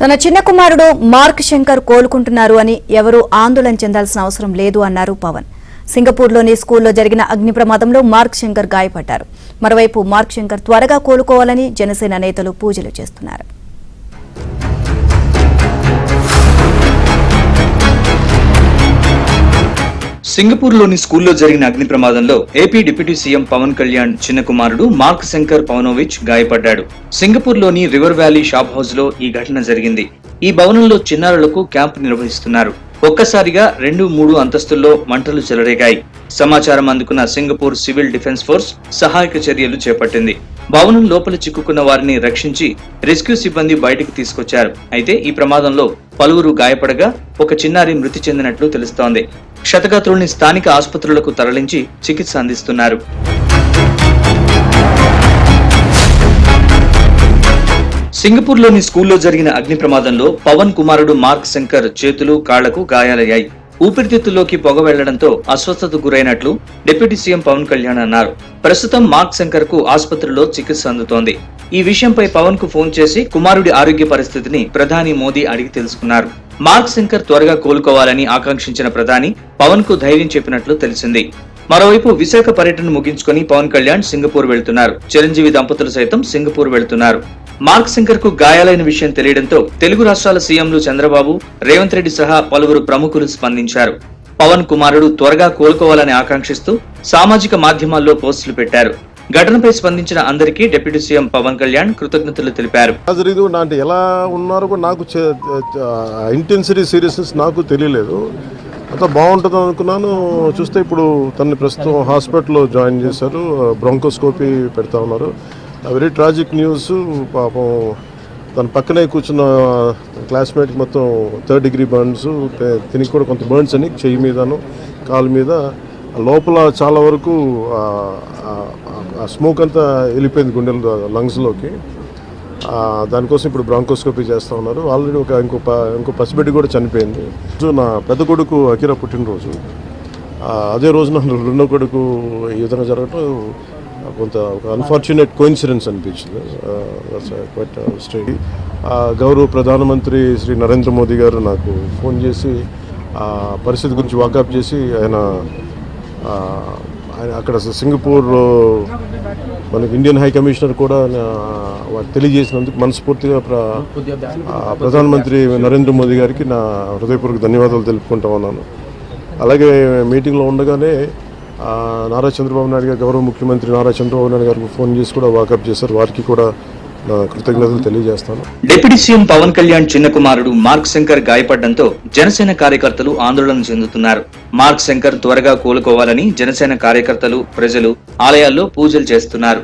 తన చిన్న కుమారుడు మార్క్ శంకర్ కోలుకుంటున్నారు అని ఎవరూ ఆందోళన చెందాల్సిన అవసరం లేదు అన్నారు పవన్. సింగపూర్లోని స్కూల్లో జరిగిన అగ్ని ప్రమాదంలో మార్క్ శంకర్ గాయపడ్డారు. మరోవైపు మార్క్ శంకర్ త్వరగా కోలుకోవాలని జనసేన నేతలు పూజలు చేస్తున్నారు. సింగపూర్లోని స్కూల్లో జరిగిన అగ్ని ప్రమాదంలో AP deputy CM Pawan Kalyan చిన్న కుమారుడు మార్క్ శంకర్ పవనోవిచ్ గాయపడ్డాడు. సింగపూర్లోని రివర్ వ్యాలీ షాప్ హౌస్ లో ఈ ఘటన జరిగింది. ఈ భవనంలో చిన్నారులకు క్యాంప్ నిర్వహిస్తున్నారు. ఒక్కసారిగా 2-3 అంతస్తుల్లో మంటలు చెలరేగాయి. సమాచారం అందుకున్న సింగపూర్ సివిల్ డిఫెన్స్ ఫోర్స్ సహాయక చర్యలు చేపట్టింది. భవనం లోపల చిక్కుకున్న వారిని రక్షించి రెస్క్యూ సిబ్బంది బయటకు తీసుకొచ్చారు. అయితే ఈ ప్రమాదంలో పలువురు గాయపడగా ఒక చిన్నారి మృతి చెందినట్లు తెలుస్తోంది. క్షతగాత్రుల్ని స్థానిక ఆసుపత్రులకు తరలించి చికిత్స అందిస్తున్నారు. సింగపూర్లోని స్కూల్లో జరిగిన అగ్ని ప్రమాదంలో పవన్ కుమారుడు మార్క్ శంకర్ చేతులు, కాళ్లకు గాయాలయ్యాయి. ఊపిరితిత్తుల్లోకి పొగ వెళ్లడంతో అస్వస్థతకు గురైనట్లు డిప్యూటీ సీఎం పవన్ కళ్యాణ్ అన్నారు. ప్రస్తుతం మార్క్ శంకర్ కు ఆసుపత్రిలో చికిత్స అందుతోంది. ఈ విషయంపై పవన్ కు ఫోన్ చేసి కుమారుడి ఆరోగ్య పరిస్థితిని ప్రధాని మోదీ అడిగి తెలుసుకున్నారు. మార్క్ శంకర్ త్వరగా కోలుకోవాలని ఆకాంక్షించిన ప్రధాని పవన్ కు ధైర్యం చెప్పినట్లు తెలిసింది. మరోవైపు విశాఖ పర్యటన ముగించుకుని పవన్ కళ్యాణ్ సింగపూర్ వెళ్తున్నారు. చిరంజీవి దంపతులు సైతం సింగపూర్ వెళ్తున్నారు. మార్క్ శంకర్ కు గాయాలైన విషయం తెలియడంతో తెలుగు రాష్ట్రాల సీఎంలు చంద్రబాబు, రేవంత్ రెడ్డి సహా పలువురు ప్రముఖులు స్పందించారు. పవన్ కుమారుడు త్వరగా కోలుకోవాలని ఆకాంక్షిస్తూ సామాజిక మాధ్యమాల్లో పోస్టులు పెట్టారు. ఘటనపై స్పందించిన అందరికీ డిప్యూటీ సీఎం పవన్ కళ్యాణ్ కృతజ్ఞతలు తెలిపారు. ఎలా ఉన్నారో నాకు ఇంటెన్సిటీ సీరియస్నెస్ నాకు తెలియలేదు. అంతా బాగుంటుంది అనుకున్నాను. చూస్తే ఇప్పుడు తనని ప్రస్తుతం హాస్పిటల్లో జాయిన్ చేశారు. బ్రాంకోస్కోపీ పెడతా ఉన్నారు. Very tragic news. పాపం తన పక్కనే కూర్చున్న క్లాస్మేట్కి మొత్తం 3rd degree బర్న్స్, తినికి కూడా కొంత బర్న్స్ అని చెయ్యి మీదను కాలు మీద. లోపల చాలా వరకు ఆ స్మోక్ అంతా వెళ్ళిపోయింది గుండెల లంగ్స్లోకి. దానికోసం ఇప్పుడు బ్రాంకోస్కోపీ చేస్తూ ఉన్నారు. ఆల్రెడీ ఇంకో పసిబిడ్డ కూడా చనిపోయింది. నా పెద్ద కొడుకు అకిరా పుట్టినరోజు. అదే రోజు నా రెండో కొడుకు ఈ విధంగా జరగటం కొంత ఒక అన్ఫార్చునేట్ కోఇన్సిడెన్స్ అనిపించింది. గౌరవ ప్రధానమంత్రి శ్రీ నరేంద్ర మోదీ గారు నాకు ఫోన్ చేసి ఆ పరిస్థితి గురించి వాకప్ చేసి ఆయన అక్కడ సింగపూర్ మనకి ఇండియన్ హై కమిషనర్ కూడా తెలియజేసినందుకు మనస్ఫూర్తిగా ప్రధానమంత్రి నరేంద్ర మోదీ గారికి నా హృదయపూర్వక ధన్యవాదాలు తెలుపుకుంటా ఉన్నాను. అలాగే మీటింగ్లో ఉండగానే నారా చంద్రబాబు నాయుడు గారు, గౌరవ ముఖ్యమంత్రి నారా చంద్రబాబు నాయుడు గారికి ఫోన్ చేసి కూడా వాకప్ చేశారు. వారికి కూడా నా కృతజ్ఞతలు తెలియజేస్తాను. డిప్యూటీ సీఎం పవన్ కళ్యాణ్ చిన్న కుమారుడు మార్క్ శంకర్ గాయపడడంతో జనసేన కార్యకర్తలు ఆందోళన చెందుతున్నారు. మార్క్ శంకర్ త్వరగా కోలుకోవాలని జనసేన కార్యకర్తలు, ప్రజలు ఆలయాల్లో పూజలు చేస్తున్నారు.